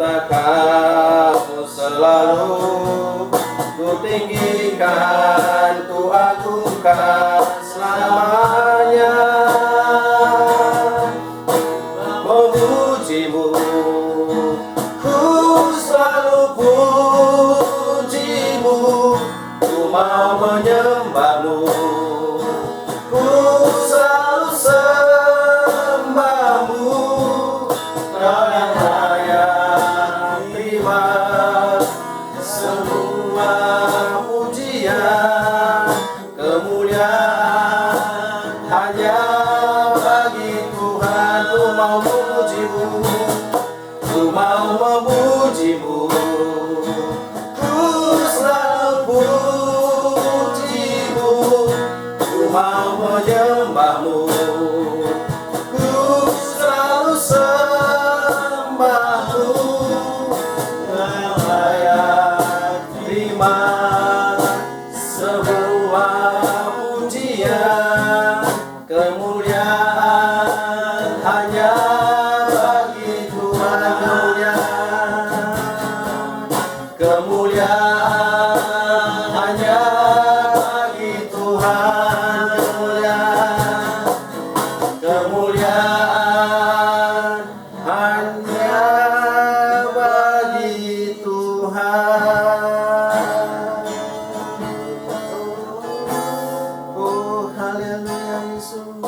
Kamu selalu ku tinggikan, ku agungkan selamanya. Memujimu, ku selalu pujimu, ku mau menyembahmu, ku selalu sembahmu. Kau yang layak terima semua pujian, kemuliaan hanya bagi Tuhan. Ku mau memujimu, ku mau memujimu, ku selalu pujimu, ku mau menyembahmu, ku selalu sembahmu. Kau layak terima semua pujian, kemuliaan hanya bagi Tuhan. Kemuliaan hanya bagi Tuhan. Kemuliaan hanya bagi Tuhan. Oh, haleluya Yesus.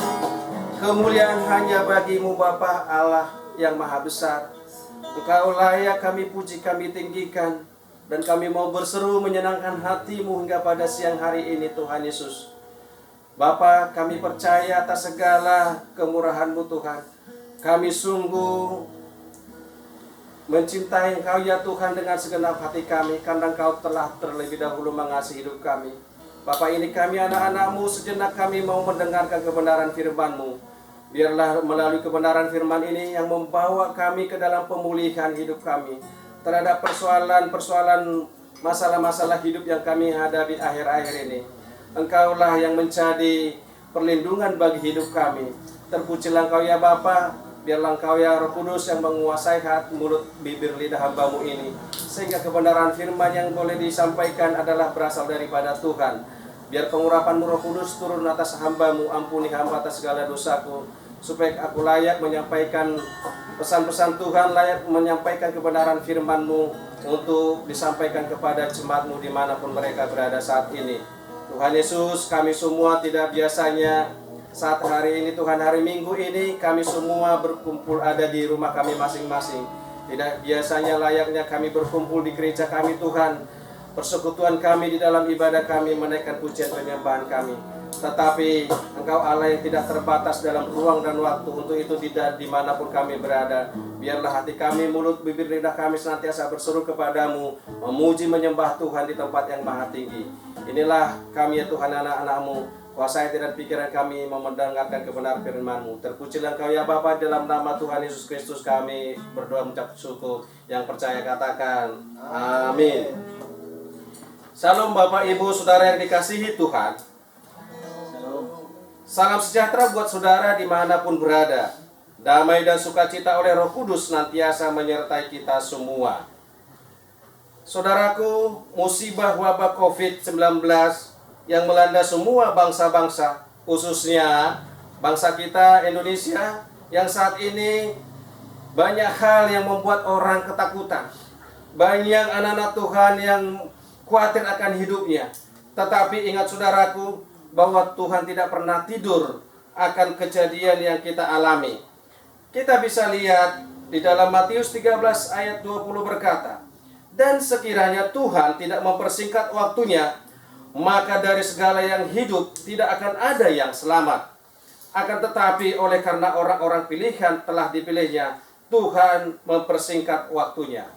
Kemuliaan hanya bagimu Bapa Allah yang maha besar. Engkau layak kami puji, kami tinggikan, dan kami mau berseru menyenangkan hatimu hingga pada siang hari ini Tuhan Yesus. Bapa, kami percaya atas segala kemurahan-Mu Tuhan. Kami sungguh mencintai Engkau ya Tuhan dengan segenap hati kami, karena Engkau telah terlebih dahulu mengasihi hidup kami. Bapa, ini kami anak-anak-Mu, sejenak kami mau mendengarkan kebenaran firman-Mu. Biarlah melalui kebenaran firman ini yang membawa kami ke dalam pemulihan hidup kami terhadap persoalan-persoalan masalah-masalah hidup yang kami hadapi akhir-akhir ini. Engkaulah yang menjadi perlindungan bagi hidup kami. Terpujilah Engkau ya Bapa, biarlah Engkau ya Roh Kudus yang menguasai hati, mulut, bibir, lidah hamba-Mu ini, sehingga kebenaran firman yang boleh disampaikan adalah berasal daripada Tuhan. Biar pengurapan-Mu Roh Kudus turun atas hamba-Mu, ampuni hamba atas segala dosaku, supaya aku layak menyampaikan pesan-pesan Tuhan, layak menyampaikan kebenaran firman-Mu untuk disampaikan kepada jemaat-Mu dimanapun mereka berada saat ini. Tuhan Yesus, kami semua tidak biasanya saat hari ini Tuhan, hari Minggu ini kami semua berkumpul ada di rumah kami masing-masing. Tidak biasanya layaknya kami berkumpul di gereja kami Tuhan, persekutuan kami di dalam ibadah kami, menaikkan pujian penyembahan kami. Tetapi Engkau Allah yang tidak terbatas dalam ruang dan waktu, untuk itu tidak dimanapun kami berada. Biarlah hati kami, mulut, bibir, lidah kami senantiasa berseru kepadamu, memuji menyembah Tuhan di tempat yang maha tinggi. Inilah kami ya Tuhan, anak-anak-Mu. Kuasai hati dan pikiran kami mendengarkan kebenaran firman-Mu. Terpujilah Engkau ya Bapa, dalam nama Tuhan Yesus Kristus kami berdoa mengucap syukur. Yang percaya katakan amin. Salam Bapak Ibu Saudara yang dikasihi Tuhan. Salam sejahtera buat saudara dimanapun berada. Damai dan sukacita oleh Roh Kudus senantiasa menyertai kita semua. Saudaraku, musibah wabah COVID-19 yang melanda semua bangsa-bangsa, khususnya bangsa kita Indonesia, yang saat ini banyak hal yang membuat orang ketakutan. Banyak anak-anak Tuhan yang khawatir akan hidupnya. Tetapi ingat saudaraku, bahwa Tuhan tidak pernah tidur akan kejadian yang kita alami. Kita bisa lihat di dalam Matius 13 ayat 20 berkata, dan sekiranya Tuhan tidak mempersingkat waktunya, maka dari segala yang hidup tidak akan ada yang selamat. Akan tetapi oleh karena orang-orang pilihan telah dipilihnya, Tuhan mempersingkat waktunya.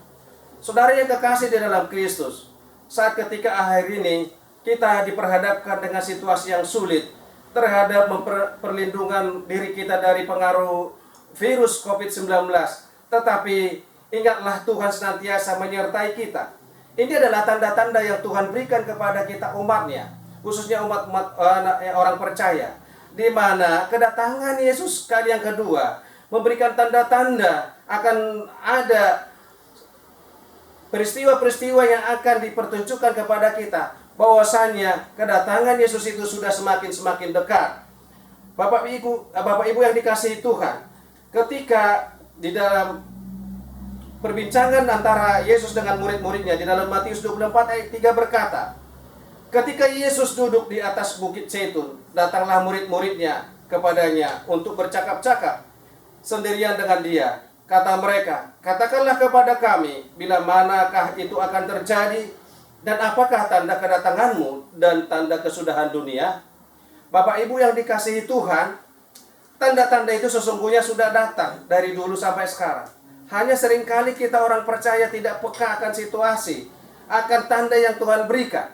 Saudara yang kekasih di dalam Kristus, saat ketika akhir ini kita diperhadapkan dengan situasi yang sulit terhadap perlindungan diri kita dari pengaruh virus COVID-19. Tetapi ingatlah Tuhan senantiasa menyertai kita. Ini adalah tanda-tanda yang Tuhan berikan kepada kita umatnya, khususnya umat orang percaya, di mana kedatangan Yesus kali yang kedua memberikan tanda-tanda akan ada peristiwa-peristiwa yang akan dipertunjukkan kepada kita bahwasannya kedatangan Yesus itu sudah semakin dekat. Bapak Ibu yang dikasihi Tuhan, ketika di dalam perbincangan antara Yesus dengan murid-muridnya di dalam Matius 24 ayat 3 berkata, ketika Yesus duduk di atas bukit Zaitun, datanglah murid-muridnya kepadanya untuk bercakap-cakap sendirian dengan dia. Kata mereka, katakanlah kepada kami, bila manakah itu akan terjadi, dan apakah tanda kedatanganmu dan tanda kesudahan dunia? Bapak Ibu yang dikasihi Tuhan, tanda-tanda itu sesungguhnya sudah datang dari dulu sampai sekarang. Hanya seringkali kita orang percaya tidak peka akan situasi, akan tanda yang Tuhan berikan.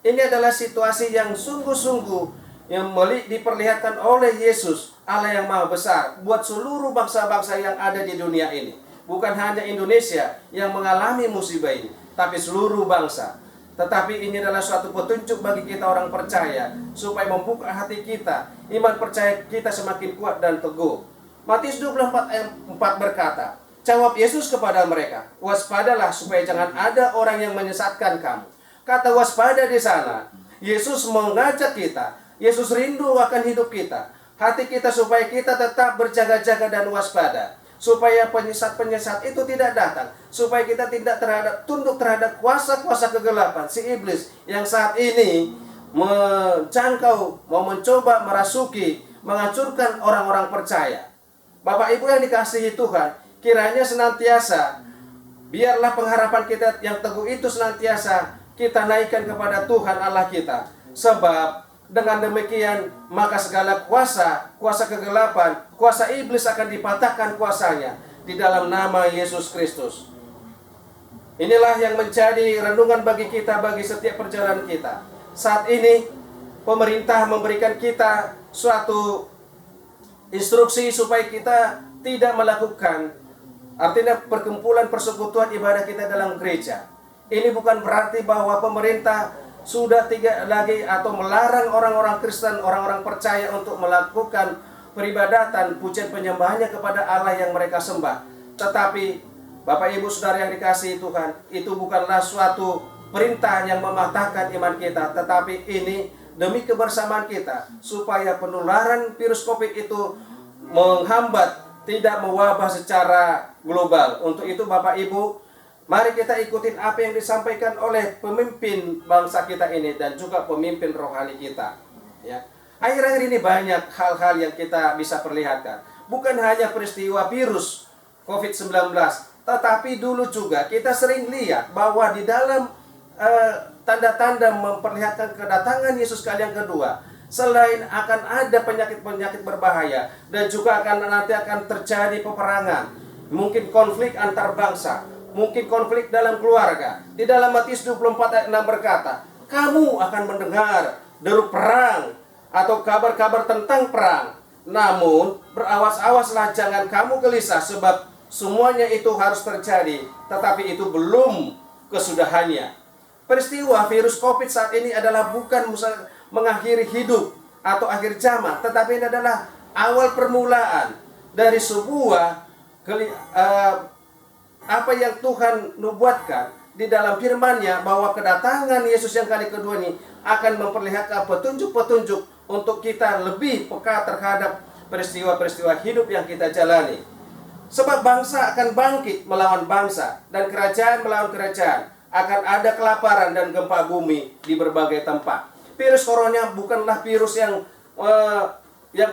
Ini adalah situasi yang sungguh-sungguh yang diperlihatkan oleh Yesus, Allah yang Maha Besar, buat seluruh bangsa-bangsa yang ada di dunia ini. Bukan hanya Indonesia yang mengalami musibah ini, tapi seluruh bangsa. Tetapi ini adalah suatu petunjuk bagi kita orang percaya, supaya membuka hati kita, iman percaya kita semakin kuat dan teguh. Matius 24 ayat 4 berkata, jawab Yesus kepada mereka, waspadalah supaya jangan ada orang yang menyesatkan kamu. Kata waspada di sana, Yesus mengajak kita, Yesus rindu akan hidup kita, hati kita, supaya kita tetap berjaga-jaga dan waspada, supaya penyesat-penyesat itu tidak datang, supaya kita tidak tunduk terhadap kuasa-kuasa kegelapan si iblis yang saat ini menjangkau, mau mencoba merasuki, menghancurkan orang-orang percaya. Bapak Ibu yang dikasihi Tuhan, kiranya senantiasa biarlah pengharapan kita yang teguh itu senantiasa kita naikkan kepada Tuhan Allah kita, sebab dengan demikian maka segala kuasa kegelapan, kuasa iblis akan dipatahkan kuasanya di dalam nama Yesus Kristus. Inilah yang menjadi renungan bagi kita, bagi setiap perjalanan kita. Saat ini pemerintah memberikan kita suatu instruksi supaya kita tidak melakukan, artinya perkumpulan persekutuan ibadah kita dalam gereja. Ini bukan berarti bahwa pemerintah sudah tidak lagi atau melarang orang-orang Kristen, orang-orang percaya untuk melakukan peribadatan, pujian penyembahannya kepada Allah yang mereka sembah. Tetapi Bapak Ibu Saudara yang dikasihi Tuhan, itu bukanlah suatu perintah yang mematahkan iman kita, tetapi ini demi kebersamaan kita, supaya penularan virus COVID itu menghambat, tidak mewabah secara global. Untuk itu Bapak Ibu, mari kita ikutin apa yang disampaikan oleh pemimpin bangsa kita ini dan juga pemimpin rohani kita. Ya. Akhir-akhir ini banyak hal-hal yang kita bisa perlihatkan. Bukan hanya peristiwa virus COVID-19, tetapi dulu juga kita sering lihat bahwa di dalam tanda-tanda memperlihatkan kedatangan Yesus kali yang kedua, selain akan ada penyakit-penyakit berbahaya dan juga nanti akan terjadi peperangan, mungkin konflik antar bangsa, mungkin konflik dalam keluarga. Di dalam Matius 24 ayat 6 berkata, kamu akan mendengar deru perang atau kabar-kabar tentang perang. Namun berawas-awaslah, jangan kamu gelisah, sebab semuanya itu harus terjadi, tetapi itu belum kesudahannya. Peristiwa virus COVID saat ini adalah bukan mengakhiri hidup atau akhir zaman, tetapi ini adalah awal permulaan dari sebuah apa yang Tuhan nubuatkan di dalam firman-Nya, bahwa kedatangan Yesus yang kali kedua ini akan memperlihatkan petunjuk-petunjuk untuk kita lebih peka terhadap peristiwa-peristiwa hidup yang kita jalani. Sebab bangsa akan bangkit melawan bangsa dan kerajaan melawan kerajaan. Akan ada kelaparan dan gempa bumi di berbagai tempat. Virus corona bukanlah virus yang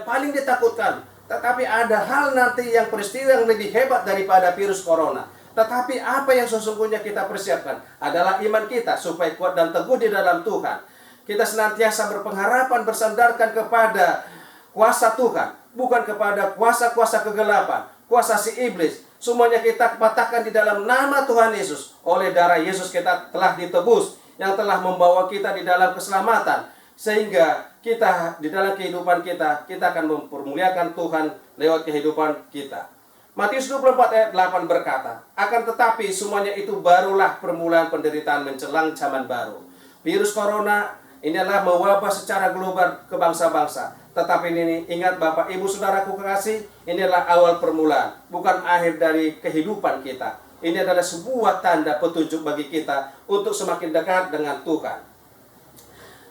paling ditakutkan, tetapi ada hal nanti yang peristiwa yang lebih hebat daripada virus corona. Tetapi apa yang sesungguhnya kita persiapkan adalah iman kita supaya kuat dan teguh di dalam Tuhan. Kita senantiasa berpengharapan, bersandarkan kepada kuasa Tuhan, bukan kepada kuasa-kuasa kegelapan, kuasa si iblis. Semuanya kita patahkan di dalam nama Tuhan Yesus. Oleh darah Yesus kita telah ditebus, yang telah membawa kita di dalam keselamatan, sehingga kita di dalam kehidupan kita akan mempermuliakan Tuhan lewat kehidupan kita. Matius 24 ayat 8 berkata, akan tetapi semuanya itu barulah permulaan penderitaan menjelang zaman baru. Virus corona ini adalah mewabah secara global ke bangsa-bangsa. Tetapi ini ingat Bapak Ibu Saudaraku kekasih, ini adalah awal permulaan, bukan akhir dari kehidupan kita. Ini adalah sebuah tanda petunjuk bagi kita untuk semakin dekat dengan Tuhan.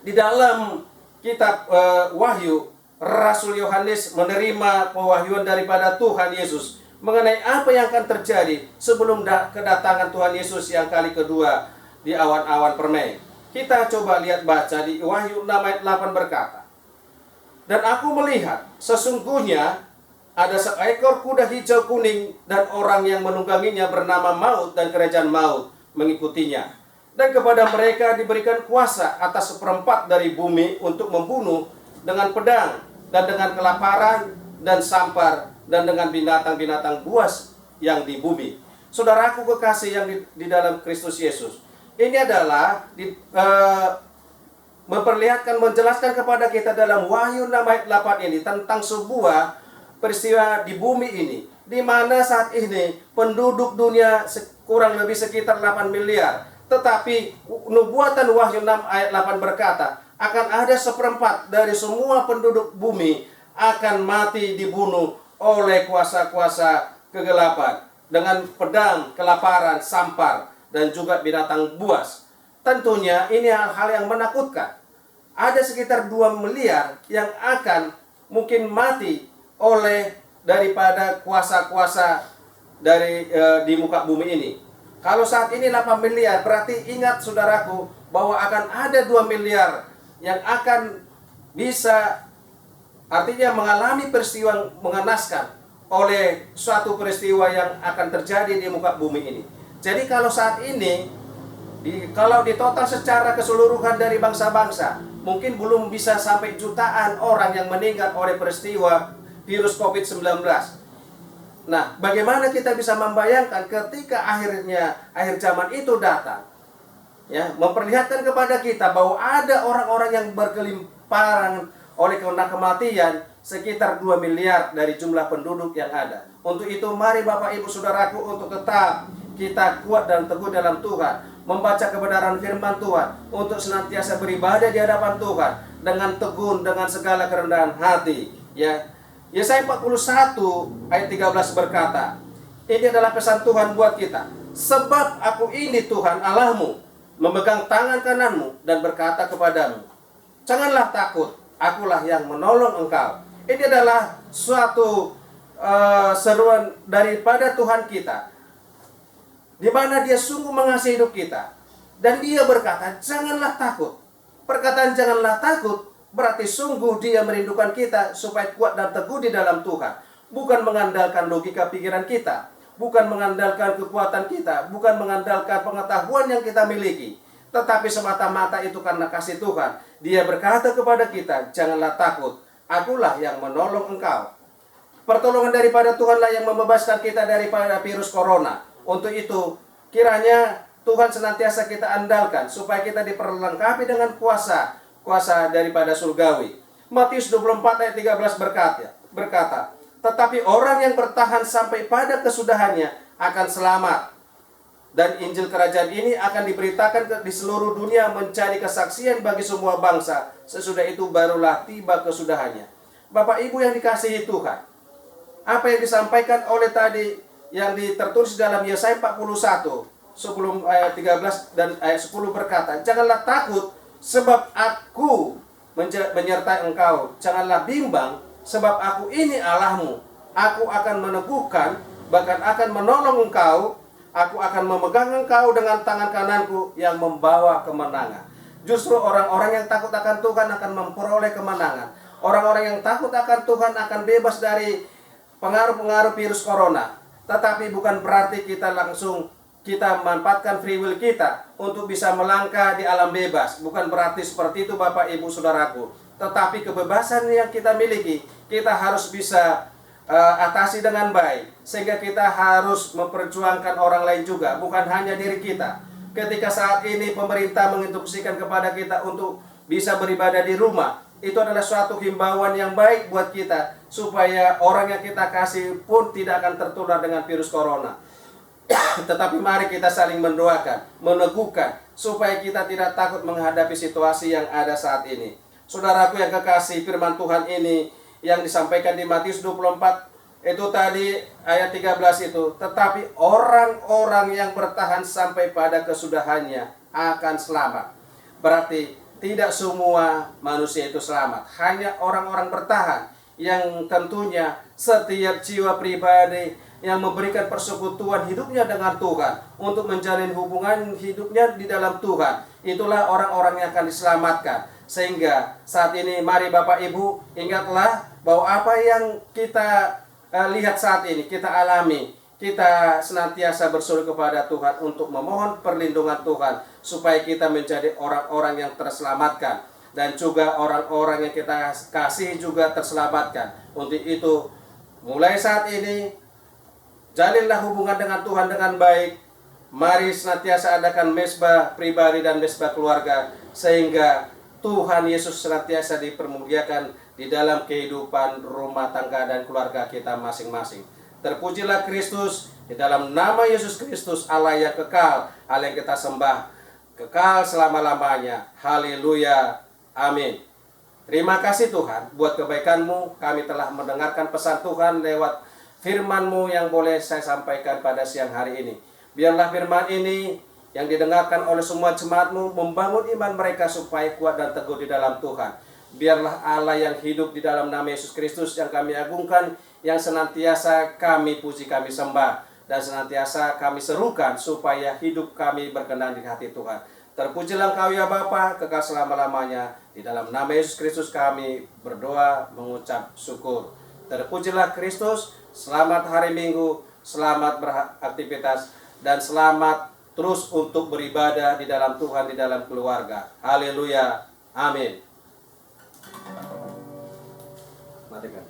Di dalam kitab Wahyu, Rasul Yohanes menerima pewahyuan daripada Tuhan Yesus mengenai apa yang akan terjadi sebelum kedatangan Tuhan Yesus yang kali kedua di awan-awan permai. Kita coba lihat baca di Wahyu 6 ayat 8 berkata, "Dan aku melihat sesungguhnya ada seekor kuda hijau kuning dan orang yang menungganginya bernama Maut dan kerajaan Maut mengikutinya. Dan kepada mereka diberikan kuasa atas seperempat dari bumi untuk membunuh dengan pedang dan dengan kelaparan dan sampar dan dengan binatang-binatang buas yang di bumi." Saudaraku kekasih yang di dalam Kristus Yesus, ini adalah memperlihatkan, menjelaskan kepada kita dalam Wahyu 6 ayat 8 ini tentang sebuah peristiwa di bumi ini, di mana saat ini penduduk dunia kurang lebih sekitar 8 miliar. Tetapi nubuatan Wahyu 6 ayat 8 berkata, akan ada seperempat dari semua penduduk bumi akan mati dibunuh oleh kuasa-kuasa kegelapan dengan pedang, kelaparan, sampar, dan juga binatang buas. Tentunya ini hal-hal yang menakutkan. Ada sekitar 2 miliar yang akan mungkin mati oleh daripada kuasa-kuasa dari di muka bumi ini. Kalau saat ini 8 miliar, berarti ingat saudaraku bahwa akan ada 2 miliar yang akan bisa, artinya mengalami peristiwa mengenaskan oleh suatu peristiwa yang akan terjadi di muka bumi ini. Jadi kalau saat ini, kalau di total secara keseluruhan dari bangsa-bangsa, mungkin belum bisa sampai jutaan orang yang meninggal oleh peristiwa virus COVID-19. Nah, bagaimana kita bisa membayangkan ketika akhir zaman itu datang, ya, memperlihatkan kepada kita bahwa ada orang-orang yang berkelimparan oleh karena kematian sekitar 2 miliar dari jumlah penduduk yang ada. Untuk itu mari Bapak Ibu Saudaraku untuk tetap kita kuat dan teguh dalam Tuhan, membaca kebenaran firman Tuhan, untuk senantiasa beribadah di hadapan Tuhan dengan tegun, dengan segala kerendahan hati, ya. Yesaya 41 ayat 13 berkata, ini adalah pesan Tuhan buat kita. Sebab aku ini Tuhan Allahmu, memegang tangan kananmu dan berkata kepadamu, janganlah takut, akulah yang menolong engkau. Ini adalah suatu seruan daripada Tuhan kita, di mana Dia sungguh mengasihi hidup kita. Dan Dia berkata, janganlah takut. Perkataan janganlah takut berarti sungguh Dia merindukan kita supaya kuat dan teguh di dalam Tuhan. Bukan mengandalkan logika pikiran kita, bukan mengandalkan kekuatan kita, bukan mengandalkan pengetahuan yang kita miliki, tetapi semata-mata itu karena kasih Tuhan. Dia berkata kepada kita, janganlah takut, akulah yang menolong engkau. Pertolongan daripada Tuhanlah yang membebaskan kita daripada virus corona. Untuk itu, kiranya Tuhan senantiasa kita andalkan supaya kita diperlengkapi dengan kuasa daripada surgawi. Matius 24 ayat 13 berkata, tetapi orang yang bertahan sampai pada kesudahannya akan selamat. Dan Injil Kerajaan ini akan diberitakan di seluruh dunia menjadi kesaksian bagi semua bangsa. Sesudah itu barulah tiba kesudahannya. Bapak Ibu yang dikasihi Tuhan, apa yang disampaikan oleh tadi yang tertulis dalam Yesaya 41 sebelum ayat 13 dan ayat 10 berkata, janganlah takut, sebab aku menyertai engkau. Janganlah bimbang, sebab aku ini Allahmu. Aku akan meneguhkan, bahkan akan menolong engkau. Aku akan memegang engkau dengan tangan kananku yang membawa kemenangan. Justru orang-orang yang takut akan Tuhan akan memperoleh kemenangan. Orang-orang yang takut akan Tuhan akan bebas dari pengaruh-pengaruh virus corona. Tetapi bukan berarti kita memanfaatkan free will kita untuk bisa melangkah di alam bebas. Bukan berarti seperti itu Bapak Ibu Saudaraku. Tetapi kebebasan yang kita miliki, kita harus bisa atasi dengan baik. Sehingga kita harus memperjuangkan orang lain juga, bukan hanya diri kita. Ketika saat ini pemerintah menginstruksikan kepada kita untuk bisa beribadah di rumah, itu adalah suatu himbauan yang baik buat kita, supaya orang yang kita kasih pun tidak akan tertular dengan virus corona. Tetapi mari kita saling mendoakan, meneguhkan, supaya kita tidak takut menghadapi situasi yang ada saat ini. Saudaraku yang kekasih, firman Tuhan ini yang disampaikan di Matius 24 itu tadi ayat 13 itu, tetapi orang-orang yang bertahan sampai pada kesudahannya akan selamat. Berarti tidak semua manusia itu selamat, hanya orang-orang bertahan yang tentunya setiap jiwa pribadi yang memberikan persekutuan hidupnya dengan Tuhan untuk menjalin hubungan hidupnya di dalam Tuhan, itulah orang-orang yang akan diselamatkan. Sehingga saat ini mari Bapak Ibu ingatlah bahwa apa yang kita lihat saat ini, kita alami, kita senantiasa berseru kepada Tuhan untuk memohon perlindungan Tuhan supaya kita menjadi orang-orang yang terselamatkan dan juga orang-orang yang kita kasih juga terselamatkan. Untuk itu mulai saat ini jalinlah hubungan dengan Tuhan dengan baik. Mari senantiasa adakan mesbah pribadi dan mesbah keluarga sehingga Tuhan Yesus senantiasa dipermuliakan di dalam kehidupan rumah tangga dan keluarga kita masing-masing. Terpujilah Kristus, di dalam nama Yesus Kristus, Allah yang kekal, Allah yang kita sembah kekal selama-lamanya. Haleluya. Amin. Terima kasih Tuhan buat kebaikan-Mu. Kami telah mendengarkan pesan Tuhan lewat firman-Mu yang boleh saya sampaikan pada siang hari ini. Biarlah firman ini yang didengarkan oleh semua jemaat-Mu membangun iman mereka supaya kuat dan teguh di dalam Tuhan. Biarlah Allah yang hidup di dalam nama Yesus Kristus yang kami agungkan, yang senantiasa kami puji, kami sembah, dan senantiasa kami serukan supaya hidup kami berkenan di hati Tuhan. Terpujilah Engkau ya Bapa, kekal selama-lamanya. Di dalam nama Yesus Kristus kami berdoa mengucap syukur. Terpujilah Kristus. Selamat hari Minggu, selamat beraktivitas, dan selamat terus untuk beribadah di dalam Tuhan, di dalam keluarga. Haleluya. Amin. Matikan.